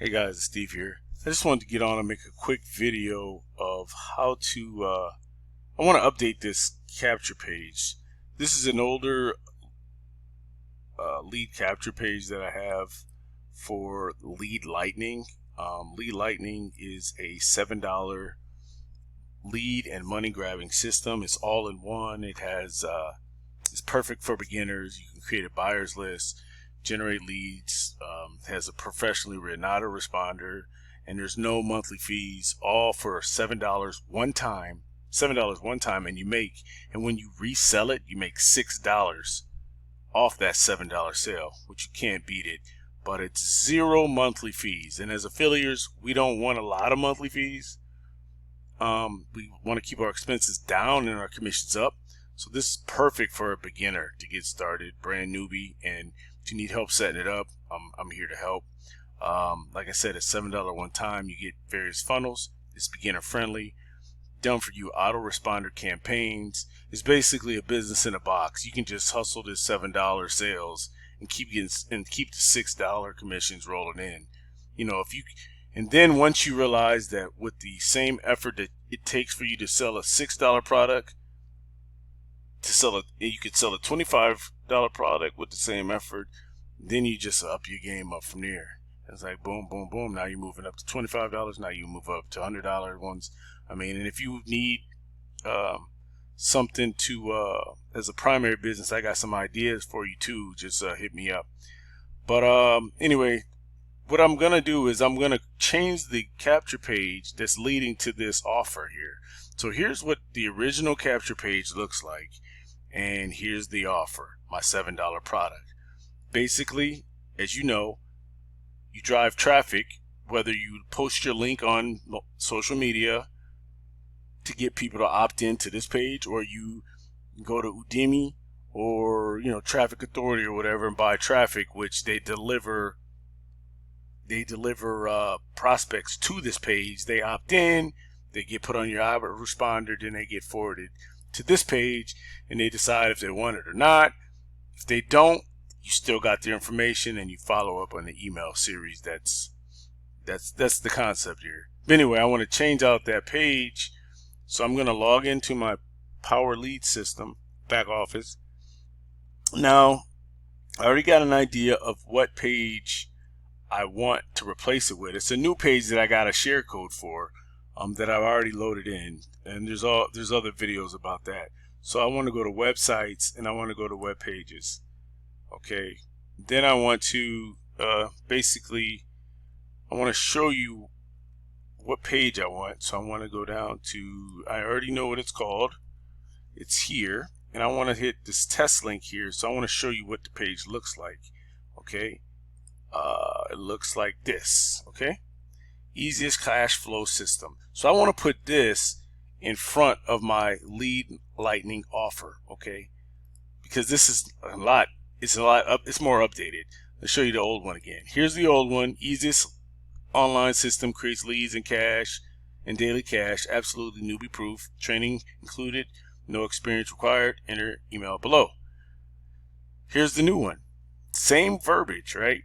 Hey guys, it's Steve here. I just wanted to get on and make a quick video of how to, I want to update this capture page. This is an older lead capture page that I have for Lead Lightning. Lead Lightning is a $7 lead and money grabbing system. It's all in one. It's perfect for beginners. You can create a buyer's list, generate leads, has a professionally written autoresponder, and there's no monthly fees, all for $7 one time. $7 one time, and when you resell it, you make $6 off that $7 sale, which you can't beat it. But it's zero monthly fees, and as affiliates, we don't want a lot of monthly fees. We want to keep our expenses down and our commissions up. So this is perfect for a beginner to get started, brand newbie, and if you need help setting it up, I'm here to help. Like I said, it's $7 one time. You get various funnels. It's beginner friendly, done for you autoresponder campaigns. It's basically a business in a box. You can just hustle this $7 sales and keep the $6 commissions rolling in. And then once you realize that with the same effort that it takes for you to sell a $6 product, you could sell a $25 product with the same effort. Then you just up your game up from there. It's like boom, boom, boom. Now you're moving up to $25. Now you move up to $100 ones. And if you need something to as a primary business, I got some ideas for you too. Just hit me up. But anyway, what I'm gonna do is I'm gonna change the capture page that's leading to this offer here. So here's what the original capture page looks like, and here's the offer, my $7 product. Basically, as you know, you drive traffic, whether you post your link on social media to get people to opt into this page, or you go to Udemy or Traffic Authority or whatever and buy traffic, which they deliver prospects to this page. They opt in, they get put on your autoresponder, then they get forwarded to this page, and they decide if they want it or not. If they don't, you still got their information, and you follow up on the email series. That's the concept here. But anyway, I want to change out that page, so I'm going to log into my Power Lead system, back office. Now, I already got an idea of what page I want to replace it with. It's a new page that I got a share code for, that I've already loaded in, and there's other videos about that. So I want to go to websites, and I want to go to web pages. Okay, then I want to basically I want to show you what page I want. So I want to go down to, I already know what it's called. It's here, and I want to hit this test link here. So I want to show you what the page looks like. Okay, it looks like this. Okay, easiest cash flow system. So I want to put this in front of my Lead Lightning offer. Okay, because this is it's more updated. Let's show you the old one again. Here's the old one. Easiest online system, creates leads and cash and daily cash, absolutely newbie proof, training included, no experience required, enter email below. Here's the new one, same verbiage, right?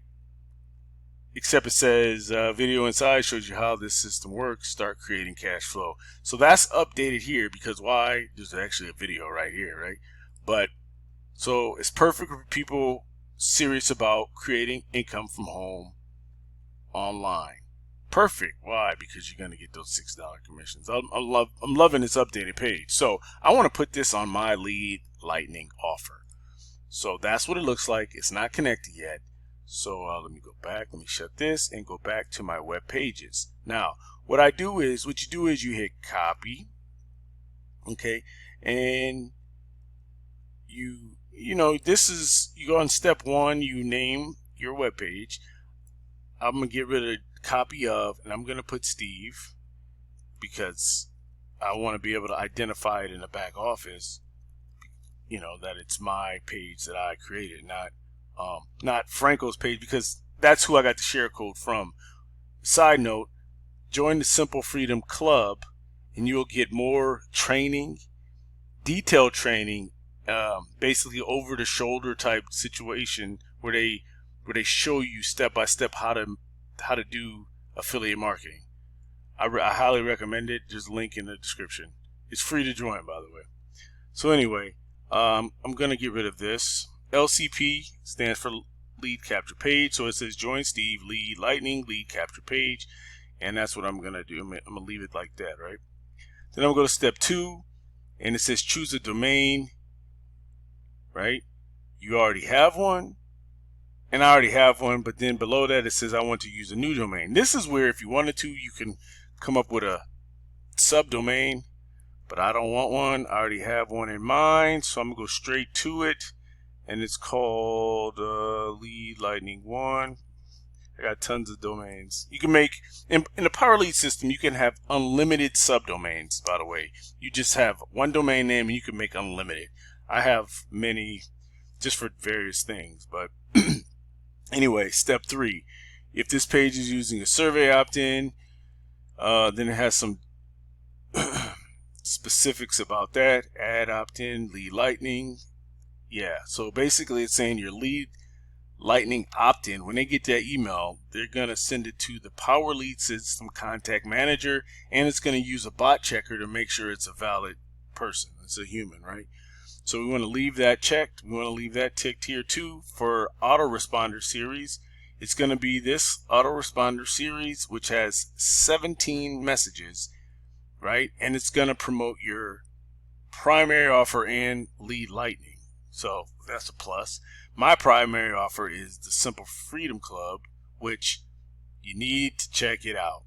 Except it says video inside shows you how this system works, start creating cash flow. So that's updated here, because why? There's actually a video right here, right? But so it's perfect for people serious about creating income from home online. Perfect. Why? Because you're gonna get those $6 commissions. I'm loving this updated page. So I want to put this on my Lead Lightning offer. So that's what it looks like. It's not connected yet. So let me go back. Let me shut this and go back to my web pages. Now, what you do is you hit copy. Okay, and you go on step one. You name your web page. I'm gonna get rid of copy of, and I'm gonna put Steve, because I want to be able to identify it in the back office. That it's my page that I created, not Franco's page, because that's who I got the share code from. Side note, join the Simple Freedom Club, and you'll get more training, detailed training, basically over the shoulder type situation where they show you step by step how to how to do affiliate marketing. I highly recommend it. Just link in the description. It's free to join, by the way. So anyway, I'm gonna get rid of this. LCP stands for lead capture page. So it says join Steve lead lightning lead capture page, and that's what I'm gonna do. I'm gonna leave it like that, right? Then I'm gonna go to step 2, and it says choose a domain. Right? You already have one, and I already have one, but then below that it says I want to use a new domain. This is where if you wanted to, you can come up with a subdomain, but I don't want one. I already have one in mind, so I'm gonna go straight to it, and it's called Lead Lightning 1. I got tons of domains. You can make, in the Power Lead system, you can have unlimited subdomains, by the way. You just have one domain name and you can make unlimited. I have many just for various things, but anyway, step 3. If this page is using a survey opt-in, then it has some specifics about that. Add opt-in, lead lightning. Yeah, so basically it's saying your lead lightning opt-in, when they get that email, they're going to send it to the Power Lead System Contact Manager, and it's going to use a bot checker to make sure it's a valid person. It's a human, right? So we want to leave that checked. We want to leave that ticked here too. For autoresponder series, it's going to be this autoresponder series, which has 17 messages, right? And it's going to promote your primary offer and lead lightning. So that's a plus. My primary offer is the Simple Freedom Club, which you need to check it out.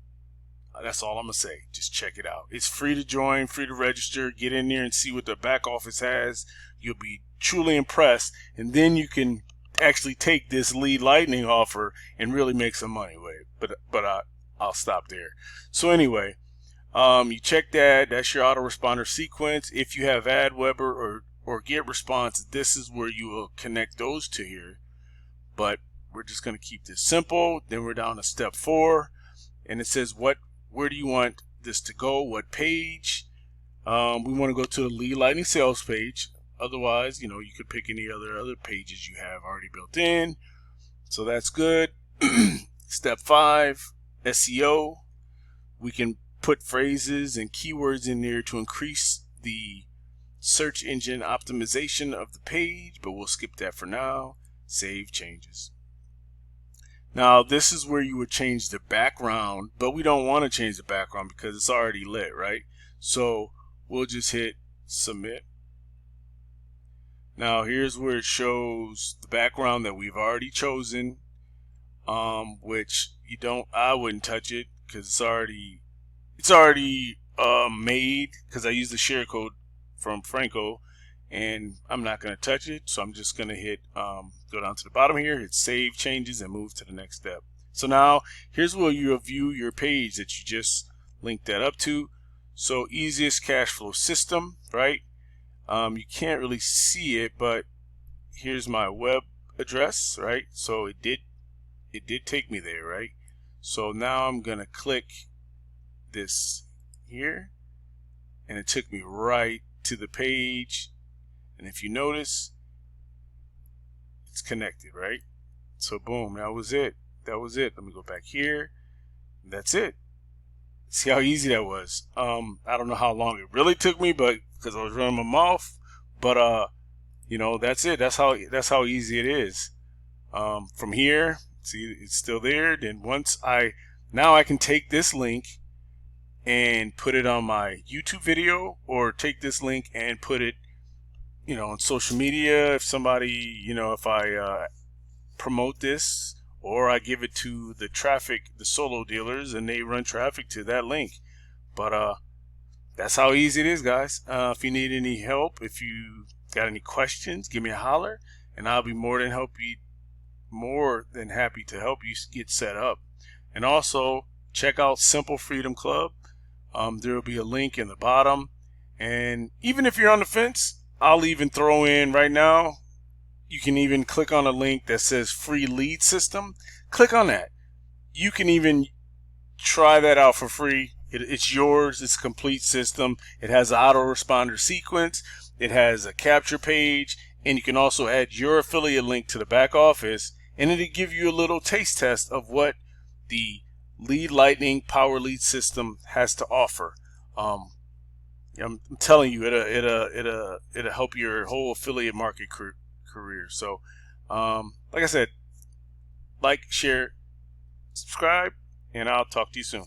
That's all I'm going to say. Just check it out. It's free to join, free to register. Get in there and see what the back office has. You'll be truly impressed. And then you can actually take this lead lightning offer and really make some money with it. But I'll stop there. So anyway, you check that. That's your autoresponder sequence. If you have AdWeber or GetResponse, this is where you will connect those to here. But we're just going to keep this simple. Then we're down to step 4, and it says where do you want this to go? What page? We want to go to the lead lightning sales page. Otherwise, you could pick any other pages you have already built in. So that's good. Step 5, SEO. We can put phrases and keywords in there to increase the search engine optimization of the page, but we'll skip that for now. Save changes. Now this is where you would change the background, but we don't want to change the background because it's already lit, right? So we'll just hit submit. Now here's where it shows the background that we've already chosen, which I wouldn't touch it because it's already made, because I use the share code from Franco, and I'm not going to touch it. So I'm just going to hit go down to the bottom here, hit save changes, and move to the next step. So now here's where you view your page that you just linked that up to. So easiest cash flow system, right? You can't really see it, but here's my web address, right? So it did take me there, right? So now I'm gonna click this here, and it took me right to the page. And if you notice, it's connected, right? So boom, that was it. Let me go back here. That's it. See how easy that was. I don't know how long it really took me, but because I was running my mouth, but that's it. That's how easy it is. From here, see, it's still there. Then now I can take this link and put it on my YouTube video, or take this link and put it, on social media. If somebody, if I promote this, or I give it to the solo dealers, and they run traffic to that link. But that's how easy it is, guys. If you need any help, if you got any questions, give me a holler, and I'll be more than happy to help you get set up. And also check out Simple Freedom Club. There will be a link in the bottom, and even if you're on the fence, I'll even throw in right now, you can even click on a link that says free lead system. Click on that. You can even try that out for free. It's yours. It's a complete system. It has an autoresponder sequence. It has a capture page, and you can also add your affiliate link to the back office, and it'll give you a little taste test of what the lead lightning power lead system has to offer. I'm telling you, it'll help your whole affiliate market career. So, like I said, like, share, subscribe, and I'll talk to you soon.